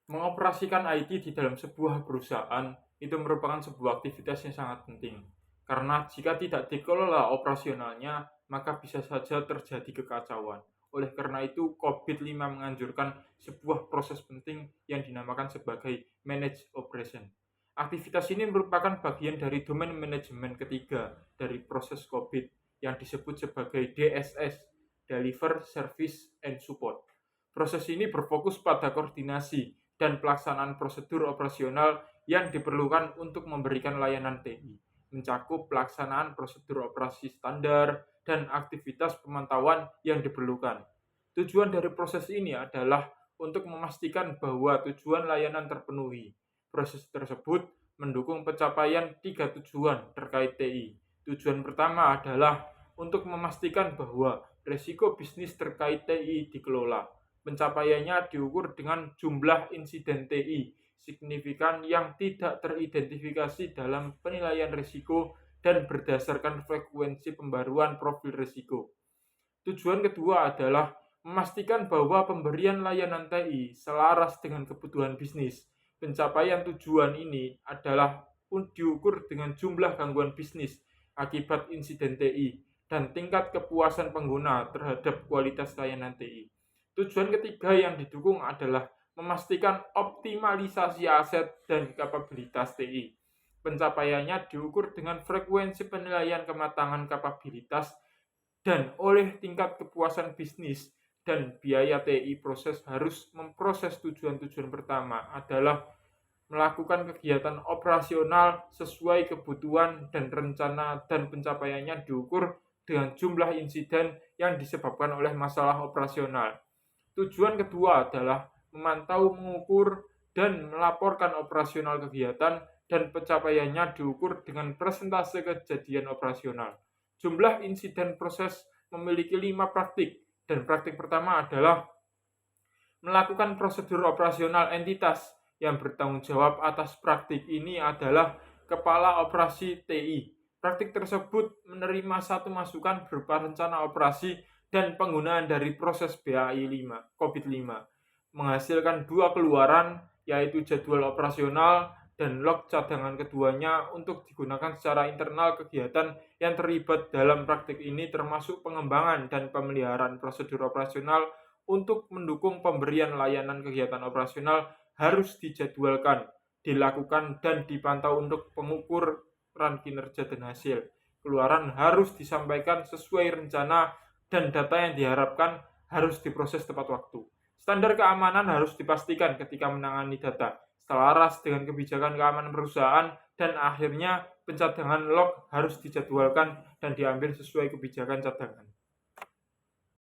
Mengoperasikan IT di dalam sebuah perusahaan itu merupakan sebuah aktivitas yang sangat penting. Karena jika tidak dikelola operasionalnya, maka bisa saja terjadi kekacauan. Oleh karena itu, COVID-5 menganjurkan sebuah proses penting yang dinamakan sebagai manage operation. Aktivitas ini merupakan bagian dari domain manajemen ketiga dari proses COVID yang disebut sebagai DSS, Deliver, Service, and Support. Proses ini berfokus pada koordinasi dan pelaksanaan prosedur operasional yang diperlukan untuk memberikan layanan TI, mencakup pelaksanaan prosedur operasi standar dan aktivitas pemantauan yang diperlukan. Tujuan dari proses ini adalah untuk memastikan bahwa tujuan layanan terpenuhi. Proses tersebut mendukung pencapaian tiga tujuan terkait TI. Tujuan pertama adalah untuk memastikan bahwa risiko bisnis terkait TI dikelola. Pencapaiannya diukur dengan jumlah insiden TI signifikan yang tidak teridentifikasi dalam penilaian risiko dan berdasarkan frekuensi pembaruan profil risiko. Tujuan kedua adalah memastikan bahwa pemberian layanan TI selaras dengan kebutuhan bisnis. Pencapaian tujuan ini adalah diukur dengan jumlah gangguan bisnis akibat insiden TI dan tingkat kepuasan pengguna terhadap kualitas layanan TI. Tujuan ketiga yang didukung adalah memastikan optimalisasi aset dan kapabilitas TI. Pencapaiannya diukur dengan frekuensi penilaian kematangan kapabilitas dan oleh tingkat kepuasan bisnis dan biaya TI. Proses harus memproses tujuan-tujuan pertama adalah melakukan kegiatan operasional sesuai kebutuhan dan rencana, dan pencapaiannya diukur dengan jumlah insiden yang disebabkan oleh masalah operasional. Tujuan kedua adalah memantau, mengukur, dan melaporkan operasional kegiatan, dan pencapaiannya diukur dengan persentase kejadian operasional. Jumlah insiden proses memiliki 5 praktik, dan praktik pertama adalah melakukan prosedur operasional entitas. Yang bertanggung jawab atas praktik ini adalah kepala operasi TI. Praktik tersebut menerima satu masukan berupa rencana operasi dan penggunaan dari proses BAI 5, COVID-5, menghasilkan dua keluaran, yaitu jadwal operasional dan log cadangan keduanya untuk digunakan secara internal. Kegiatan yang terlibat dalam praktik ini termasuk pengembangan dan pemeliharaan prosedur operasional untuk mendukung pemberian layanan. Kegiatan operasional harus dijadwalkan, dilakukan, dan dipantau untuk pengukuran kinerja dan hasil. Keluaran harus disampaikan sesuai rencana dan data yang diharapkan harus diproses tepat waktu. Standar keamanan harus dipastikan ketika menangani data, selaras dengan kebijakan keamanan perusahaan, dan akhirnya pencadangan log harus dijadwalkan dan diambil sesuai kebijakan cadangan.